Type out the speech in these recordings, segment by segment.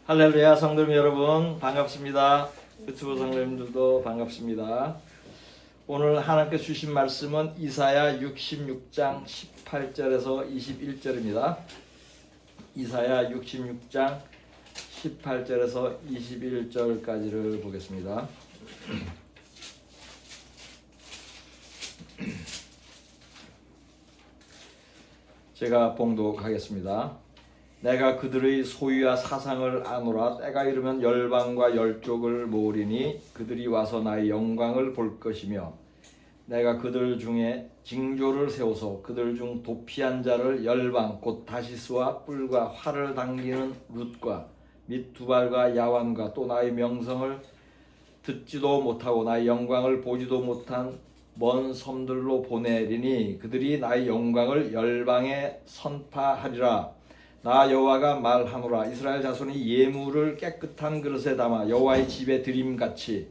할렐루야. 성도님 여러분 반갑습니다. 유튜브 성도님들도 반갑습니다. 오늘 하나님께서 주신 말씀은 이사야 66장 18절에서 21절입니다. 이사야 66장 18절에서 21절까지를 보겠습니다. 제가 봉독하겠습니다. 내가 그들의 소유와 사상을 아노라. 때가 이르면 열방과 열족을 모으리니 그들이 와서 나의 영광을 볼 것이며 내가 그들 중에 징조를 세워서 그들 중 도피한 자를 열방 곧 다시스와 뿔과 활을 당기는 룻과 및 두발과 야완과 또 나의 명성을 듣지도 못하고 나의 영광을 보지도 못한 먼 섬들로 보내리니 그들이 나의 영광을 열방에 선파하리라. 나 여호와가 말하노라. 이스라엘 자손이 예물을 깨끗한 그릇에 담아 여호와의 집에 드림같이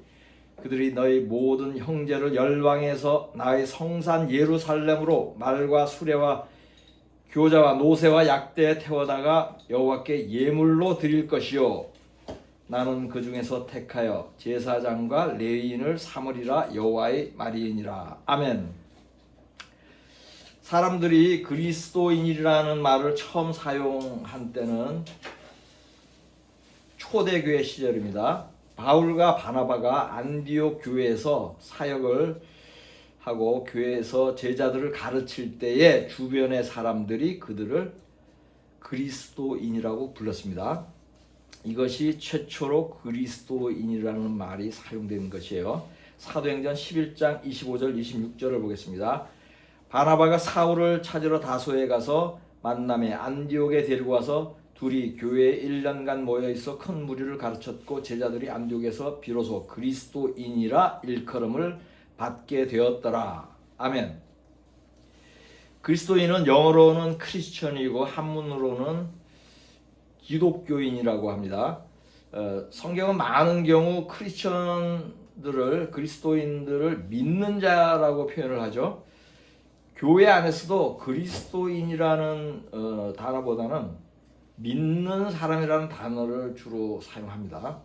그들이 너희 모든 형제를 열방에서 나의 성산 예루살렘으로 말과 수레와 교자와 노새와 약대에 태워다가 여호와께 예물로 드릴 것이요 나는 그 중에서 택하여 제사장과 레위인을 삼으리라. 여호와의 말이니라. 아멘. 사람들이 그리스도인이라는 말을 처음 사용한 때는 초대교회 시절입니다. 바울과 바나바가 안디옥 교회에서 사역을 하고 교회에서 제자들을 가르칠 때에 주변의 사람들이 그들을 그리스도인이라고 불렀습니다. 이것이 최초로 그리스도인이라는 말이 사용된 것이에요. 사도행전 11장 25절 26절을 보겠습니다. 바나바가 사울을 찾으러 다소에 가서 만남에 안디옥에 데리고 와서 둘이 교회에 1년간 모여있어 큰 무리를 가르쳤고 제자들이 안디옥에서 비로소 그리스도인이라 일컬음을 받게 되었더라. 아멘. 그리스도인은 영어로는 크리스천이고 한문으로는 기독교인이라고 합니다. 성경은 많은 경우 크리스천들을 그리스도인들을 믿는 자라고 표현을 하죠. 교회 안에서도 그리스도인이라는 단어보다는 믿는 사람이라는 단어를 주로 사용합니다.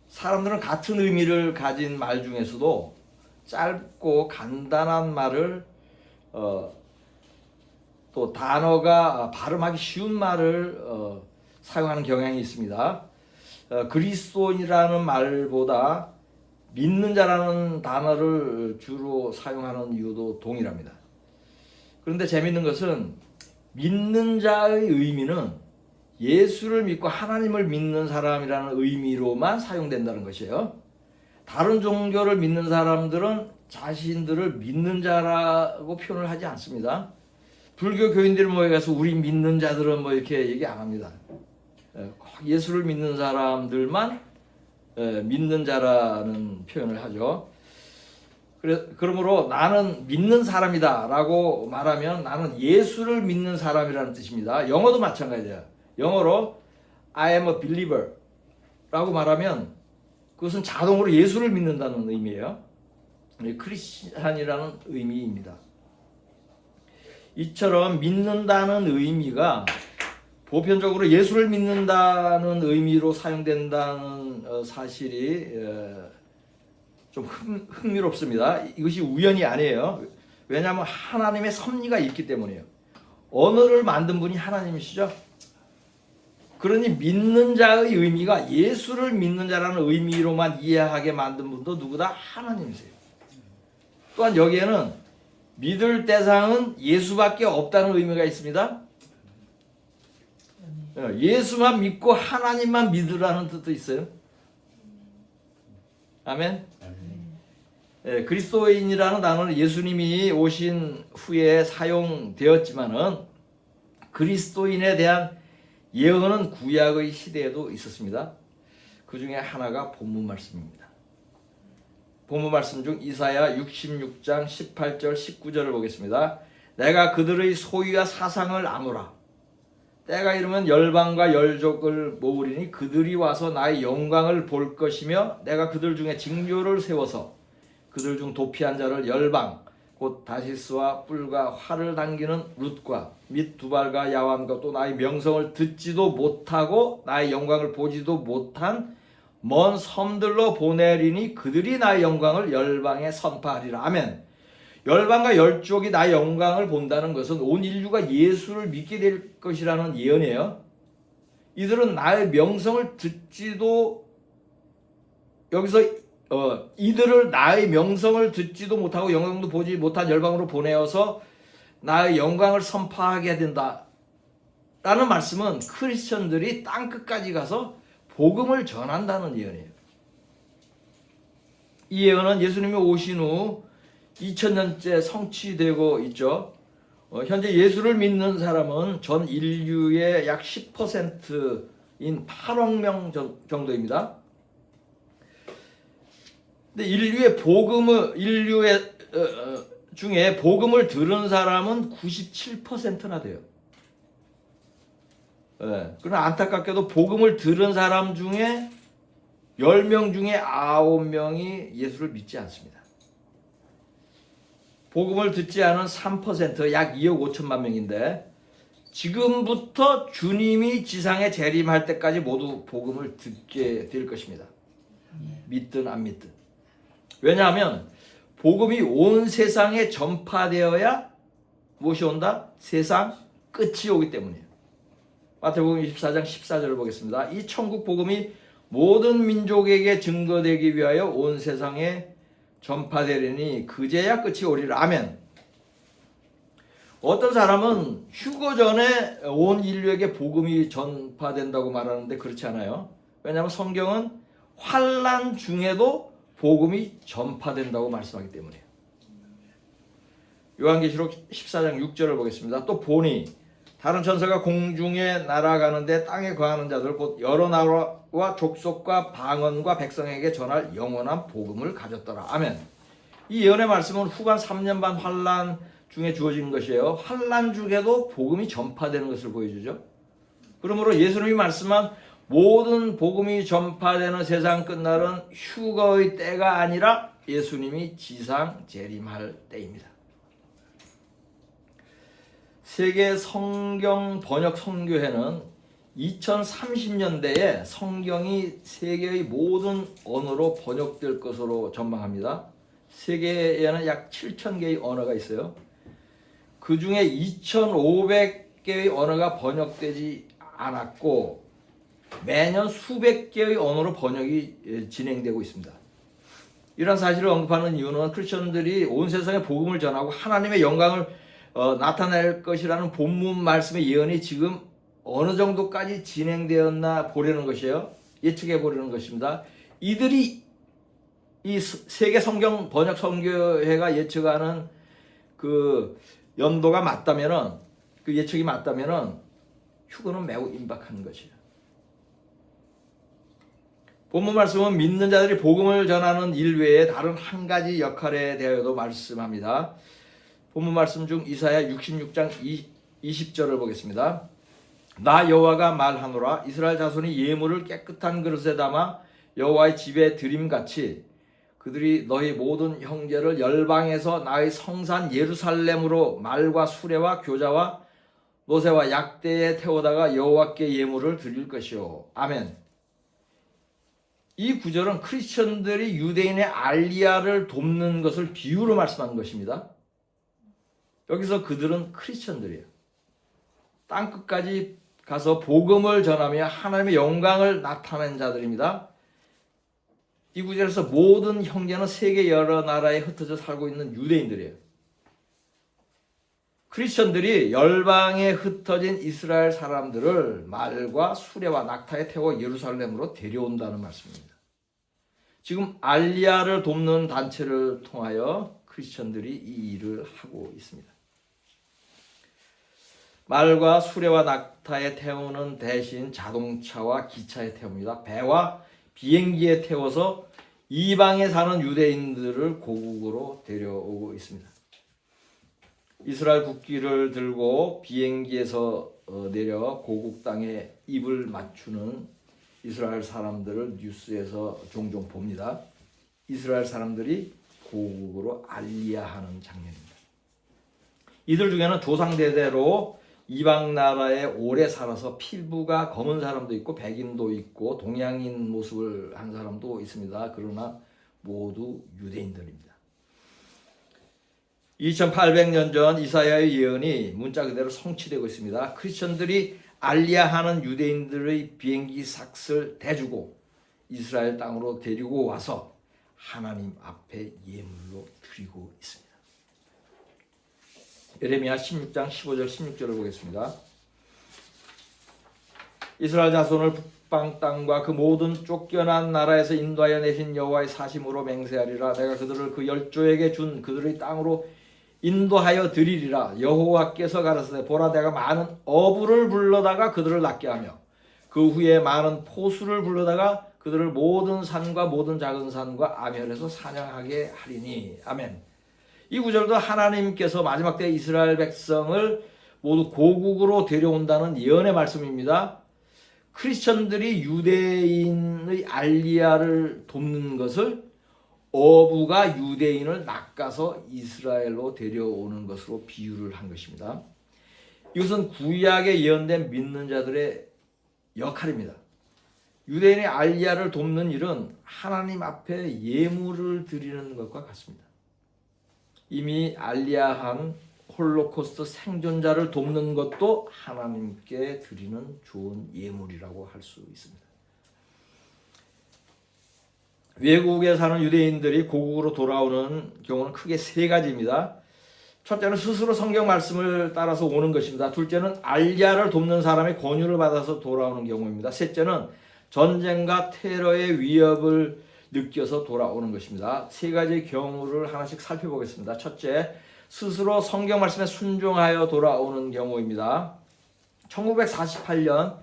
사람들은 같은 의미를 가진 말 중에서도 짧고 간단한 말을 또 단어가 발음하기 쉬운 말을 사용하는 경향이 있습니다. 그리스도인이라는 말보다 믿는 자라는 단어를 주로 사용하는 이유도 동일합니다. 그런데 재미있는 것은 믿는 자의 의미는 예수를 믿고 하나님을 믿는 사람이라는 의미로만 사용된다는 것이에요. 다른 종교를 믿는 사람들은 자신들을 믿는 자라고 표현을 하지 않습니다. 불교 교인들 모여가서 우리 믿는 자들은 뭐 이렇게 얘기 안 합니다. 예수를 믿는 사람들만 믿는 자라는 표현을 하죠. 그러므로 나는 믿는 사람이다 라고 말하면 나는 예수를 믿는 사람이라는 뜻입니다. 영어도 마찬가지예요. 영어로 I am a believer 라고 말하면 그것은 자동으로 예수를 믿는다는 의미예요. 크리스찬이라는 의미입니다. 이처럼 믿는다는 의미가 보편적으로 예수를 믿는다는 의미로 사용된다는 사실이 좀 흥미롭습니다. 이것이 우연이 아니에요. 왜냐하면 하나님의 섭리가 있기 때문이에요. 언어를 만든 분이 하나님이시죠. 그러니 믿는 자의 의미가 예수를 믿는 자라는 의미로만 이해하게 만든 분도 누구다? 하나님이세요. 또한 여기에는 믿을 대상은 예수밖에 없다는 의미가 있습니다. 예수만 믿고 하나님만 믿으라는 뜻도 있어요. 아멘. 그리스도인이라는 단어는 예수님이 오신 후에 사용되었지만은 그리스도인에 대한 예언은 구약의 시대에도 있었습니다. 그 중에 하나가 본문 말씀입니다. 본문 말씀 중 이사야 66장 18절 19절을 보겠습니다. 내가 그들의 소유와 사상을 아노라. 때가 이르면 열방과 열족을 모으리니 그들이 와서 나의 영광을 볼 것이며 내가 그들 중에 징조를 세워서 그들 중 도피한 자를 열방 곧 다시스와 뿔과 활을 당기는 룻과 및 두발과 야완과 또 나의 명성을 듣지도 못하고 나의 영광을 보지도 못한 먼 섬들로 보내리니 그들이 나의 영광을 열방에 선포하리라. 아멘. 열방과 열족이 나의 영광을 본다는 것은 온 인류가 예수를 믿게 될 것이라는 예언이에요. 이들은 나의 명성을 듣지도 여기서 이들을 나의 명성을 듣지도 못하고 영광도 보지 못한 열방으로 보내어서 나의 영광을 선포하게 된다 라는 말씀은 크리스천들이 땅끝까지 가서 복음을 전한다는 예언이에요. 이 예언은 예수님이 오신 후 2000년째 성취되고 있죠. 현재 예수를 믿는 사람은 전 인류의 약 10%인 8억 명 정도입니다. 근데 인류의 중에 복음을 들은 사람은 97%나 돼요. 그러나 안타깝게도 복음을 들은 사람 중에 10명 중에 9명이 예수를 믿지 않습니다. 복음을 듣지 않은 3%, 약 2억 5천만 명인데 지금부터 주님이 지상에 재림할 때까지 모두 복음을 듣게 될 것입니다. 믿든 안 믿든. 왜냐하면 복음이 온 세상에 전파되어야 무엇이 온다? 세상 끝이 오기 때문이에요. 마태복음 24장 14절을 보겠습니다. 이 천국 복음이 모든 민족에게 증거되기 위하여 온 세상에 전파되리니 그제야 끝이 오리라. 아멘. 어떤 사람은 휴거 전에 온 인류에게 복음이 전파된다고 말하는데 그렇지 않아요. 왜냐하면 성경은 환난 중에도 복음이 전파된다고 말씀하기 때문이에요. 요한계시록 14장 6절을 보겠습니다. 또 보니 다른 천사가 공중에 날아가는데 땅에 거하는 자들 곧 여러 나라와 족속과 방언과 백성에게 전할 영원한 복음을 가졌더라. 아멘. 이 예언의 말씀은 후반 3년 반 환난 중에 주어진 것이에요. 환난 중에도 복음이 전파되는 것을 보여주죠. 그러므로 예수님이 말씀한 모든 복음이 전파되는 세상 끝날은 휴거의 때가 아니라 예수님이 지상 재림할 때입니다. 세계 성경 번역 선교회는 2030년대에 성경이 세계의 모든 언어로 번역될 것으로 전망합니다. 세계에는 약 7,000개의 언어가 있어요. 그 중에 2,500개의 언어가 번역되지 않았고 매년 수백 개의 언어로 번역이 진행되고 있습니다. 이런 사실을 언급하는 이유는 크리스천들이 온 세상에 복음을 전하고 하나님의 영광을 나타낼 것이라는 본문 말씀의 예언이 지금 어느 정도까지 진행되었나 보려는 것이에요. 예측해 보려는 것입니다. 이들이 이 세계 성경 번역 선교회가 예측하는 그 연도가 맞다면은, 그 예측이 맞다면은 휴거는 매우 임박한 것이에요. 본문 말씀은 믿는 자들이 복음을 전하는 일 외에 다른 한 가지 역할에 대하여도 말씀합니다. 본문 말씀 중 이사야 66장 20절을 보겠습니다. 나 여호와가 말하노라. 이스라엘 자손이 예물을 깨끗한 그릇에 담아 여호와의 집에 드림같이 그들이 너희 모든 형제를 열방에서 나의 성산 예루살렘으로 말과 수레와 교자와 노새와 약대에 태우다가 여호와께 예물을 드릴 것이요. 아멘. 이 구절은 크리스천들이 유대인의 알리야를 돕는 것을 비유로 말씀하는 것입니다. 여기서 그들은 크리스천들이에요. 땅끝까지 가서 복음을 전하며 하나님의 영광을 나타낸 자들입니다. 이 구절에서 모든 형제는 세계 여러 나라에 흩어져 살고 있는 유대인들이에요. 크리스천들이 열방에 흩어진 이스라엘 사람들을 말과 수레와 낙타에 태워 예루살렘으로 데려온다는 말씀입니다. 지금 알리야를 돕는 단체를 통하여 크리스천들이 이 일을 하고 있습니다. 말과 수레와 낙타에 태우는 대신 자동차와 기차에 태웁니다. 배와 비행기에 태워서 이방에 사는 유대인들을 고국으로 데려오고 있습니다. 이스라엘 국기를 들고 비행기에서 내려 고국 땅에 입을 맞추는 이스라엘 사람들을 뉴스에서 종종 봅니다. 이스라엘 사람들이 고국으로 알리야하는 장면입니다. 이들 중에는 조상 대대로 이방 나라에 오래 살아서 피부가 검은 사람도 있고 백인도 있고 동양인 모습을 한 사람도 있습니다. 그러나 모두 유대인들입니다. 2800년 전 이사야의 예언이 문자 그대로 성취되고 있습니다. 크리스천들이 알리야하는 유대인들의 비행기 삭슬 대주고 이스라엘 땅으로 데리고 와서 하나님 앞에 예물로 드리고 있습니다. 예레미야 16장 15절 16절을 보겠습니다. 이스라엘 자손을 북방 땅과 그 모든 쫓겨난 나라에서 인도하여 내신 여호와의 사심으로 맹세하리라. 내가 그들을 그 열조에게 준 그들의 땅으로 인도하여 드리리라. 여호와께서 가라사대 보라 내가 많은 어부를 불러다가 그들을 낫게 하며 그 후에 많은 포수를 불러다가 그들을 모든 산과 모든 작은 산과 아멸에서 사냥하게 하리니. 아멘. 이 구절도 하나님께서 마지막 때 이스라엘 백성을 모두 고국으로 데려온다는 예언의 말씀입니다. 크리스천들이 유대인의 알리야를 돕는 것을 어부가 유대인을 낚아서 이스라엘로 데려오는 것으로 비유를 한 것입니다. 이것은 구약에 예언된 믿는 자들의 역할입니다. 유대인의 알리야를 돕는 일은 하나님 앞에 예물을 드리는 것과 같습니다. 이미 알리야한 홀로코스트 생존자를 돕는 것도 하나님께 드리는 좋은 예물이라고 할 수 있습니다. 외국에 사는 유대인들이 고국으로 돌아오는 경우는 크게 세 가지입니다. 첫째는 스스로 성경 말씀을 따라서 오는 것입니다. 둘째는 알리야를 돕는 사람의 권유를 받아서 돌아오는 경우입니다. 셋째는 전쟁과 테러의 위협을 느껴서 돌아오는 것입니다. 세 가지 경우를 하나씩 살펴보겠습니다. 첫째, 스스로 성경 말씀에 순종하여 돌아오는 경우입니다. 1948년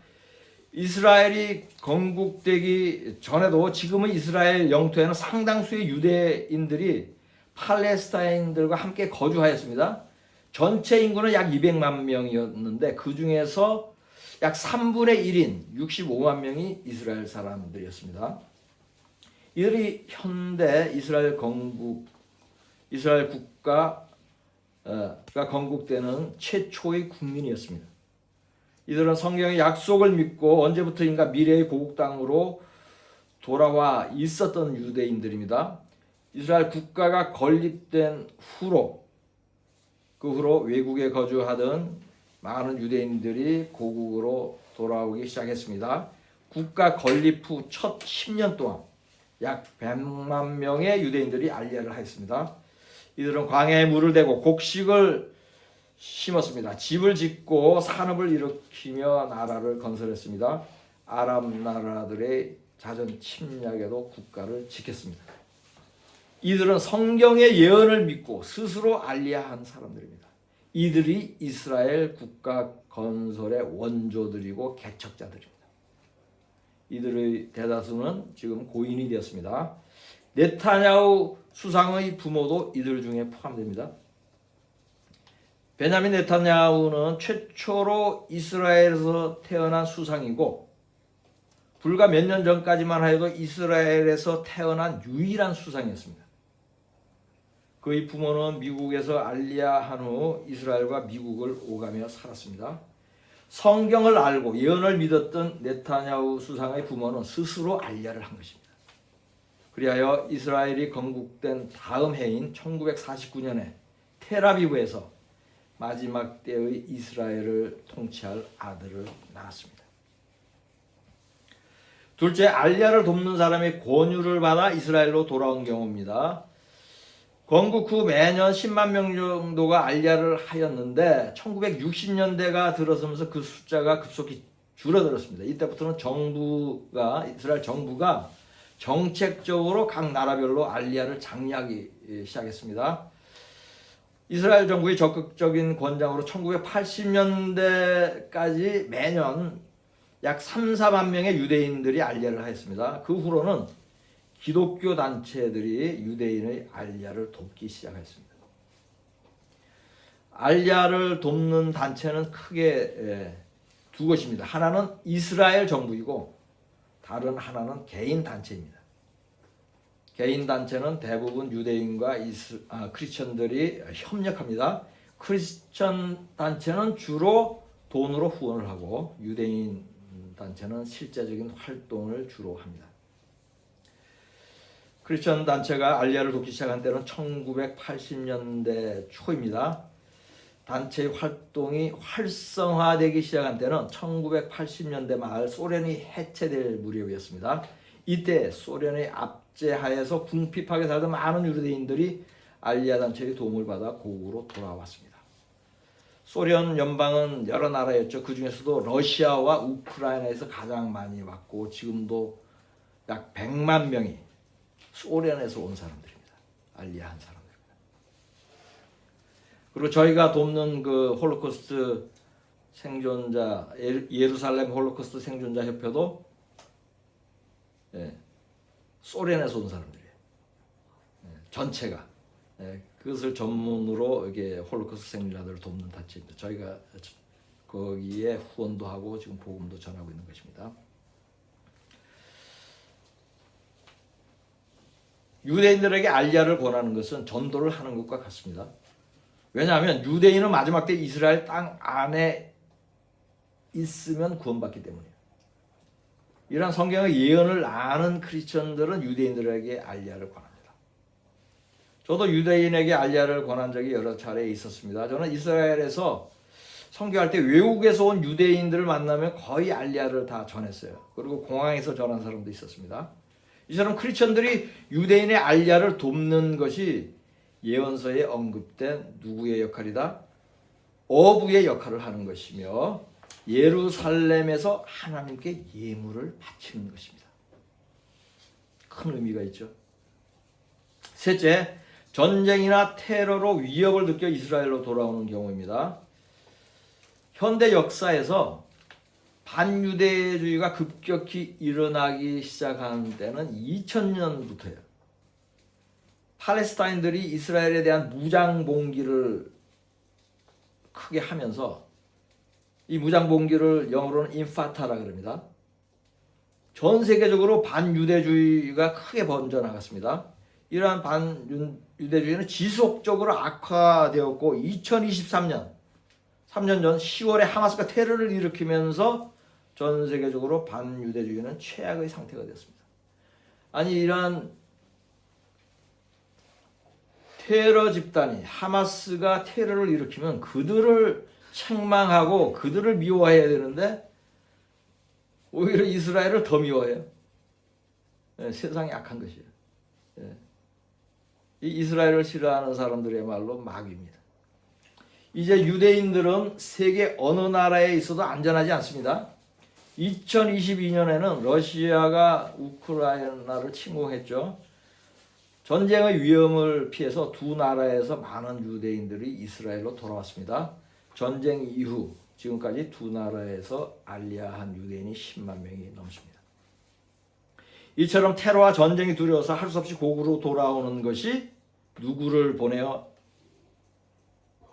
이스라엘이 건국되기 전에도 지금의 이스라엘 영토에는 상당수의 유대인들이 팔레스타인들과 함께 거주하였습니다. 전체 인구는 약 200만 명이었는데 그 중에서 약 3분의 1인 65만 명이 이스라엘 사람들이었습니다. 이들이 현대 이스라엘 국가가 건국되는 최초의 국민이었습니다. 이들은 성경의 약속을 믿고 언제부터인가 미래의 고국 땅으로 돌아와 있었던 유대인들입니다. 이스라엘 국가가 건립된 후로 그 후로 외국에 거주하던 많은 유대인들이 고국으로 돌아오기 시작했습니다. 국가 건립 후 첫 10년 동안 약 100만 명의 유대인들이 알리야를 하였습니다. 이들은 광야에 물을 대고 곡식을 심었습니다. 집을 짓고 산업을 일으키며 나라를 건설했습니다. 아람 나라들의 자전 침략에도 국가를 지켰습니다. 이들은 성경의 예언을 믿고 스스로 알리야한 사람들입니다. 이들이 이스라엘 국가 건설의 원조들이고 개척자들입니다. 이들의 대다수는 지금 고인이 되었습니다. 네타냐후 수상의 부모도 이들 중에 포함됩니다. 베냐민 네타냐후는 최초로 이스라엘에서 태어난 수상이고 불과 몇 년 전까지만 해도 이스라엘에서 태어난 유일한 수상이었습니다. 그의 부모는 미국에서 알리야한 후 이스라엘과 미국을 오가며 살았습니다. 성경을 알고 예언을 믿었던 네타냐후 수상의 부모는 스스로 알리야를 한 것입니다. 그리하여 이스라엘이 건국된 다음 해인 1949년에 텔아비브에서 마지막 때의 이스라엘을 통치할 아들을 낳았습니다. 둘째, 알리야를 돕는 사람의 권유를 받아 이스라엘로 돌아온 경우입니다. 건국 후 매년 10만 명 정도가 알리야를 하였는데 1960년대가 들어서면서 그 숫자가 급속히 줄어들었습니다. 이때부터는 이스라엘 정부가 정책적으로 각 나라별로 알리야를 장려하기 시작했습니다. 이스라엘 정부의 적극적인 권장으로 1980년대까지 매년 약 3, 4만 명의 유대인들이 알리야를 하였습니다. 그 후로는 기독교 단체들이 유대인의 알리야를 돕기 시작했습니다. 알리야를 돕는 단체는 크게 두 곳입니다. 하나는 이스라엘 정부이고 다른 하나는 개인 단체입니다. 개인 단체는 대부분 유대인과 크리스천들이 협력합니다. 크리스천 단체는 주로 돈으로 후원을 하고 유대인 단체는 실제적인 활동을 주로 합니다. 크리스천 단체가 알리아를 돕기 시작한 때는 1980년대 초입니다. 단체의 활동이 활성화되기 시작한 때는 1980년대 말 소련이 해체될 무렵이었습니다. 이때 소련의 압제하에서 궁핍하게 살던 많은 유대인들이 알리아 단체의 도움을 받아 고국으로 돌아왔습니다. 소련 연방은 여러 나라였죠. 그 중에서도 러시아와 우크라이나에서 가장 많이 왔고 지금도 약 100만 명이 소련에서 온 사람들입니다. 알리아 한 사람들입니다. 그리고 저희가 돕는 그 홀로코스트 생존자 예루살렘 홀로코스트 생존자 협회도 소련에서 온 사람들이에요. 전체가 그것을 전문으로 이게 홀로코스트 생존자들을 돕는 단체입니다. 저희가 거기에 후원도 하고 지금 복음도 전하고 있는 것입니다. 유대인들에게 알리아를 권하는 것은 전도를 하는 것과 같습니다. 왜냐하면 유대인은 마지막 때 이스라엘 땅 안에 있으면 구원받기 때문이에요. 이러한 성경의 예언을 아는 크리스천들은 유대인들에게 알리아를 권합니다. 저도 유대인에게 알리아를 권한 적이 여러 차례 있었습니다. 저는 이스라엘에서 선교할 때 외국에서 온 유대인들을 만나면 거의 알리아를 다 전했어요. 그리고 공항에서 전한 사람도 있었습니다. 이처럼 크리스천들이 유대인의 알리아를 돕는 것이 예언서에 언급된 누구의 역할이다? 어부의 역할을 하는 것이며 예루살렘에서 하나님께 예물을 바치는 것입니다. 큰 의미가 있죠. 셋째, 전쟁이나 테러로 위협을 느껴 이스라엘로 돌아오는 경우입니다. 현대 역사에서 반유대주의가 급격히 일어나기 시작한 때는 2000년부터예요. 팔레스타인들이 이스라엘에 대한 무장봉기를 크게 하면서 이 무장봉기를 영어로는 인파타라 그럽니다. 전 세계적으로 반유대주의가 크게 번져나갔습니다. 이러한 반유대주의는 지속적으로 악화되었고 2023년 3년 전 10월에 하마스가 테러를 일으키면서 전 세계적으로 반유대주의는 최악의 상태가 되었습니다. 아니 이러한 테러 집단이 하마스가 테러를 일으키면 그들을 책망하고 그들을 미워해야 되는데 오히려 이스라엘을 더 미워해요. 세상이 악한 것이에요. 이 이스라엘을 싫어하는 사람들이야말로 마귀입니다. 이제 유대인들은 세계 어느 나라에 있어도 안전하지 않습니다. 2022년에는 러시아가 우크라이나를 침공했죠. 전쟁의 위험을 피해서 두 나라에서 많은 유대인들이 이스라엘로 돌아왔습니다. 전쟁 이후 지금까지 두 나라에서 알리아한 유대인이 10만 명이 넘습니다. 이처럼 테러와 전쟁이 두려워서 할 수 없이 고국으로 돌아오는 것이 누구를 보내어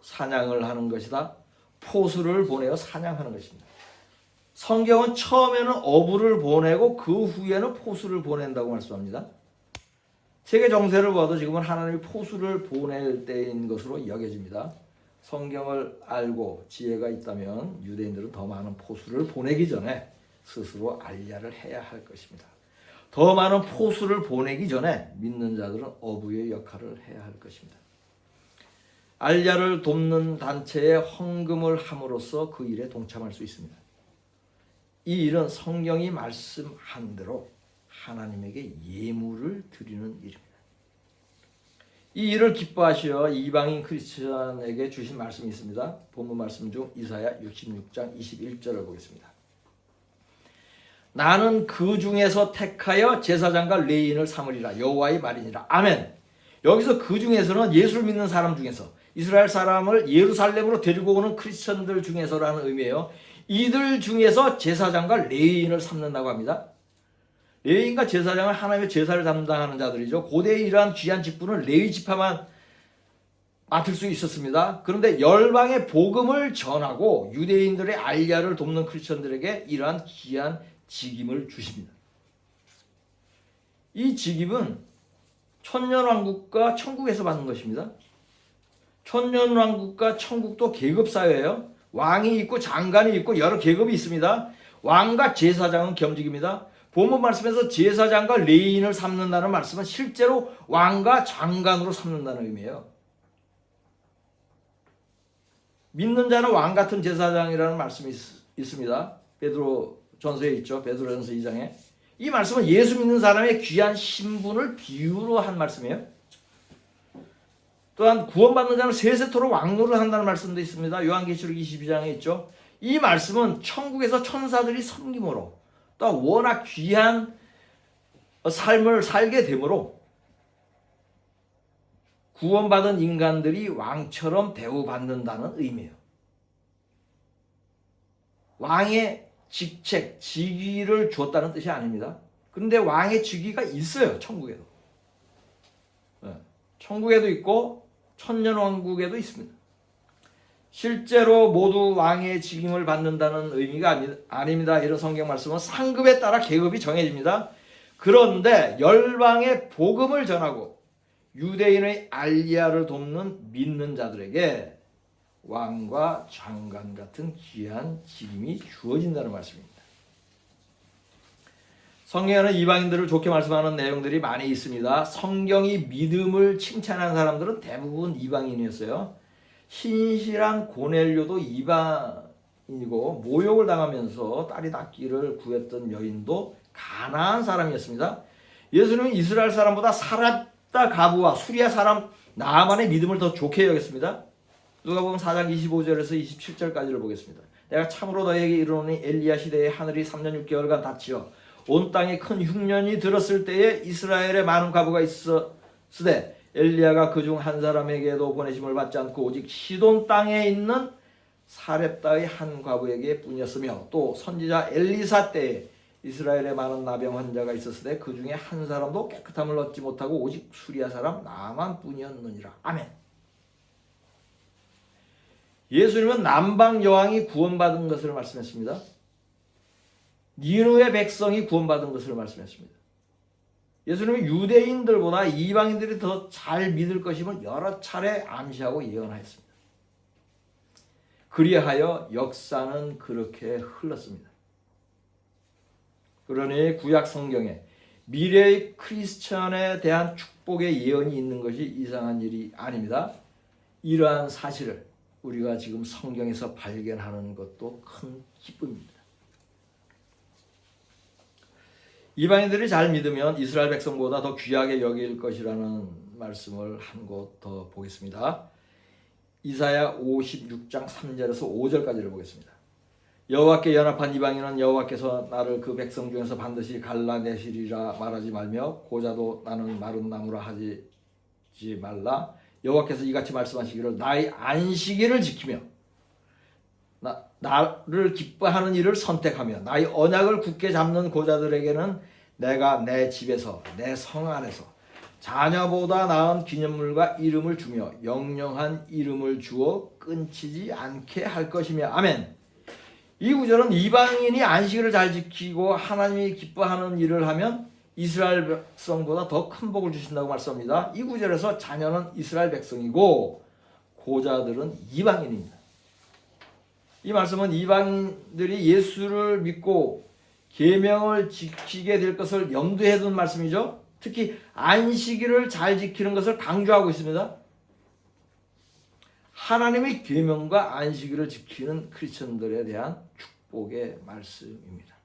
사냥을 하는 것이다. 포수를 보내어 사냥하는 것입니다. 성경은 처음에는 어부를 보내고 그 후에는 포수를 보낸다고 말씀합니다. 세계 정세를 봐도 지금은 하나님이 포수를 보낼 때인 것으로 여겨집니다. 성경을 알고 지혜가 있다면 유대인들은 더 많은 포수를 보내기 전에 스스로 알리아를 해야 할 것입니다. 더 많은 포수를 보내기 전에 믿는 자들은 어부의 역할을 해야 할 것입니다. 알리아를 돕는 단체에 헌금을 함으로써 그 일에 동참할 수 있습니다. 이 일은 성경이 말씀한 대로 하나님에게 예물을 드리는 일입니다. 이 일을 기뻐하시어 이방인 크리스천에게 주신 말씀이 있습니다. 본문 말씀 중 이사야 66장 21절을 보겠습니다. 나는 그 중에서 택하여 제사장과 레위인을 삼으리라. 여호와의 말이니라. 아멘. 여기서 그 중에서는 예수를 믿는 사람 중에서 이스라엘 사람을 예루살렘으로 데리고 오는 크리스천들 중에서라는 의미예요. 이들 중에서 제사장과 레위인을 삼는다고 합니다. 레위인과 제사장은 하나님의 제사를 담당하는 자들이죠. 고대에 이러한 귀한 직분을 레위 지파만 맡을 수 있었습니다. 그런데 열방의 복음을 전하고 유대인들의 알리아를 돕는 크리스천들에게 이러한 귀한 직임을 주십니다. 이 직임은 천년왕국과 천국에서 받는 것입니다. 천년왕국과 천국도 계급사회예요. 왕이 있고 장관이 있고 여러 계급이 있습니다. 왕과 제사장은 겸직입니다. 본문 말씀에서 제사장과 레위인을 삼는다는 말씀은 실제로 왕과 장관으로 삼는다는 의미예요. 믿는 자는 왕 같은 제사장이라는 말씀이 있습니다. 베드로 전서에 있죠. 베드로 전서 2장에. 이 말씀은 예수 믿는 사람의 귀한 신분을 비유로 한 말씀이에요. 또한 구원받는 자는 세세토록 왕노를 한다는 말씀도 있습니다. 요한계시록 22장에 있죠. 이 말씀은 천국에서 천사들이 섬김으로 또 워낙 귀한 삶을 살게 되므로 구원받은 인간들이 왕처럼 대우받는다는 의미예요. 왕의 직책, 직위를 주었다는 뜻이 아닙니다. 그런데 왕의 직위가 있어요. 천국에도. 천국에도 있고 천년왕국에도 있습니다. 실제로 모두 왕의 직임을 받는다는 의미가 아닙니다. 이런 성경 말씀은 상급에 따라 계급이 정해집니다. 그런데 열방의 복음을 전하고 유대인의 알리야를 돕는 믿는 자들에게 왕과 장관 같은 귀한 직임이 주어진다는 말씀입니다. 성경에는 이방인들을 좋게 말씀하는 내용들이 많이 있습니다. 성경이 믿음을 칭찬하는 사람들은 대부분 이방인이었어요. 신실한 고넬료도 이방인이고 모욕을 당하면서 딸이 낫기를 구했던 여인도 가나안 사람이었습니다. 예수님은 이스라엘 사람보다 사렙다 가부와 수리아 사람 나아만의 믿음을 더 좋게 여겼습니다. 누가복음 4장 25절에서 27절까지를 보겠습니다. 내가 참으로 너에게 이르노니 엘리야 시대에 하늘이 3년 6개월간 닫히어 온 땅에 큰 흉년이 들었을 때에 이스라엘에 많은 과부가 있었으되 엘리야가 그중 한 사람에게도 보내심을 받지 않고 오직 시돈 땅에 있는 사렙다의 한 과부에게 뿐이었으며 또 선지자 엘리사 때에 이스라엘에 많은 나병 환자가 있었으되 그 중에 한 사람도 깨끗함을 얻지 못하고 오직 수리아 사람 나만 뿐이었느니라. 아멘. 예수님은 남방 여왕이 구원받은 것을 말씀했습니다. 니느웨 백성이 구원받은 것을 말씀했습니다. 예수님은 유대인들보다 이방인들이 더 잘 믿을 것임을 여러 차례 암시하고 예언하였습니다. 그리하여 역사는 그렇게 흘렀습니다. 그러니 구약 성경에 미래의 크리스천에 대한 축복의 예언이 있는 것이 이상한 일이 아닙니다. 이러한 사실을 우리가 지금 성경에서 발견하는 것도 큰 기쁨입니다. 이방인들이 잘 믿으면 이스라엘 백성보다 더 귀하게 여길 것이라는 말씀을 한 곳 더 보겠습니다. 이사야 56장 3절에서 5절까지를 보겠습니다. 여호와께 연합한 이방인은 여호와께서 나를 그 백성 중에서 반드시 갈라내시리라 말하지 말며 고자도 나는 마른 나무라 하지 말라. 여호와께서 이같이 말씀하시기를 나의 안식일을 지키며 나를 기뻐하는 일을 선택하며 나의 언약을 굳게 잡는 고자들에게는 내가 내 집에서 내 성 안에서 자녀보다 나은 기념물과 이름을 주며 영영한 이름을 주어 끊치지 않게 할 것이며. 아멘. 이 구절은 이방인이 안식일을 잘 지키고 하나님이 기뻐하는 일을 하면 이스라엘 백성보다 더 큰 복을 주신다고 말씀합니다. 이 구절에서 자녀는 이스라엘 백성이고 고자들은 이방인입니다. 이 말씀은 이방인들이 예수를 믿고 계명을 지키게 될 것을 염두에 둔 말씀이죠. 특히 안식일을 잘 지키는 것을 강조하고 있습니다. 하나님의 계명과 안식일을 지키는 크리스천들에 대한 축복의 말씀입니다.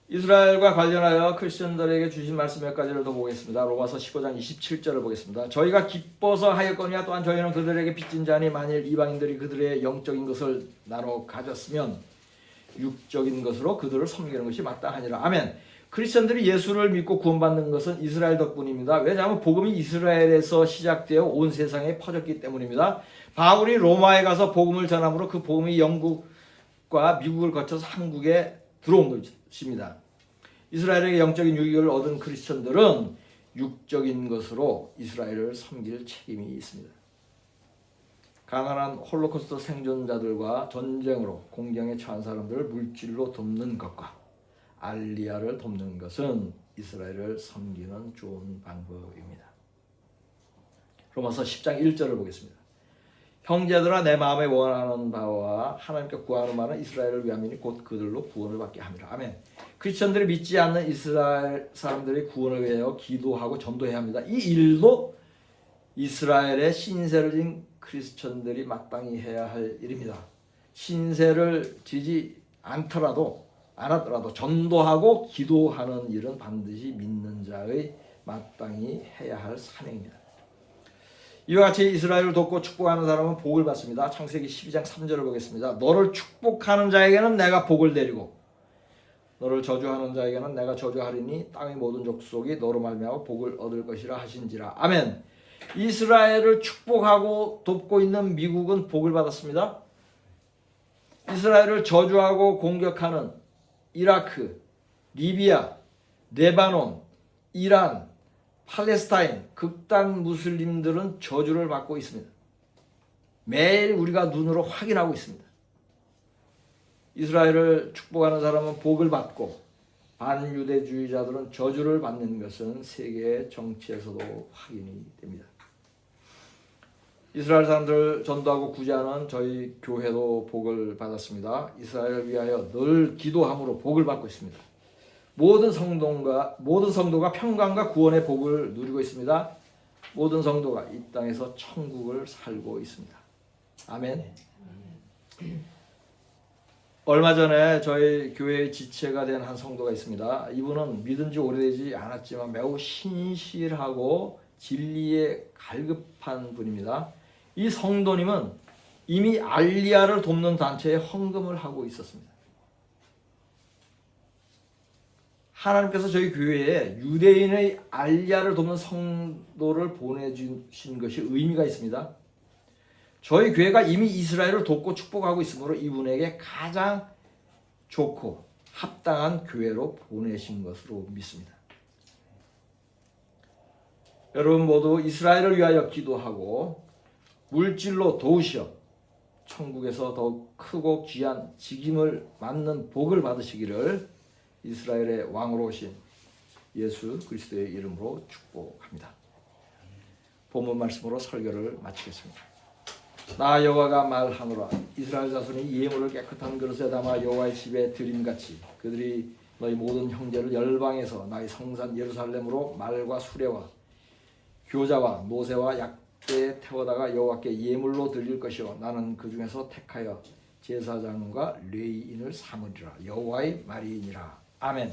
이스라엘과 관련하여 크리스천들에게 주신 말씀 몇 가지를 더 보겠습니다. 로마서 15장 27절을 보겠습니다. 저희가 기뻐서 하였거니와 또한 저희는 그들에게 빚진 자니 만일 이방인들이 그들의 영적인 것을 나눠 가졌으면 육적인 것으로 그들을 섬기는 것이 마땅하니라. 아멘. 크리스천들이 예수를 믿고 구원받는 것은 이스라엘 덕분입니다. 왜냐하면 복음이 이스라엘에서 시작되어 온 세상에 퍼졌기 때문입니다. 바울이 로마에 가서 복음을 전함으로 그 복음이 영국과 미국을 거쳐서 한국에 들어온 것입니다. 이스라엘에게 영적인 유익을 얻은 크리스천들은 육적인 것으로 이스라엘을 섬길 책임이 있습니다. 가난한 홀로코스트 생존자들과 전쟁으로 공경에 처한 사람들을 물질로 돕는 것과 알리야를 돕는 것은 이스라엘을 섬기는 좋은 방법입니다. 로마서 10장 1절을 보겠습니다. 형제들아 내 마음에 원하는 바와 하나님께 구하는 바는 이스라엘을 위함이니 곧 그들로 구원을 받게 함이라. 아멘. 크리스천들이 믿지 않는 이스라엘 사람들의 구원을 위하여 기도하고 전도해야 합니다. 이 일도 이스라엘의 신세를 진 크리스천들이 마땅히 해야 할 일입니다. 신세를 지지 않더라도 전도하고 기도하는 일은 반드시 믿는 자의 마땅히 해야 할 사명입니다. 이와 같이 이스라엘을 돕고 축복하는 사람은 복을 받습니다. 창세기 12장 3절을 보겠습니다. 너를 축복하는 자에게는 내가 복을 내리고 너를 저주하는 자에게는 내가 저주하리니 땅의 모든 족속이 너로 말미암아 복을 얻을 것이라 하신지라. 아멘. 이스라엘을 축복하고 돕고 있는 미국은 복을 받았습니다. 이스라엘을 저주하고 공격하는 이라크, 리비아, 레바논, 이란, 팔레스타인, 극단 무슬림들은 저주를 받고 있습니다. 매일 우리가 눈으로 확인하고 있습니다. 이스라엘을 축복하는 사람은 복을 받고 반유대주의자들은 저주를 받는 것은 세계 정치에서도 확인이 됩니다. 이스라엘 사람들을 전도하고 구제하는 저희 교회도 복을 받았습니다. 이스라엘을 위하여 늘 기도함으로 복을 받고 있습니다. 모든 성도가 평강과 구원의 복을 누리고 있습니다. 모든 성도가 이 땅에서 천국을 살고 있습니다. 아멘. 얼마 전에 저희 교회의 지체가 된 한 성도가 있습니다. 이분은 믿은 지 오래되지 않았지만 매우 신실하고 진리에 갈급한 분입니다. 이 성도님은 이미 알리야를 돕는 단체에 헌금을 하고 있었습니다. 하나님께서 저희 교회에 유대인의 알리야를 돕는 성도를 보내주신 것이 의미가 있습니다. 저희 교회가 이미 이스라엘을 돕고 축복하고 있으므로 이분에게 가장 좋고 합당한 교회로 보내신 것으로 믿습니다. 여러분 모두 이스라엘을 위하여 기도하고 물질로 도우시어 천국에서 더욱 크고 귀한 직임을 맡는 복을 받으시기를 이스라엘의 왕으로 오신 예수 그리스도의 이름으로 축복합니다. 본문 말씀으로 설교를 마치겠습니다. 나 여호와가 말하노라. 이스라엘 자손이 예물을 깨끗한 그릇에 담아 여호와의 집에 드림같이 그들이 너희 모든 형제를 열방에서 나의 성산 예루살렘으로 말과 수레와 교자와 노새와 약대에 태워다가 여호와께 예물로 드릴 것이요 나는 그 중에서 택하여 제사장과 레위인을 삼으리라. 여호와의 말이니라. 아멘.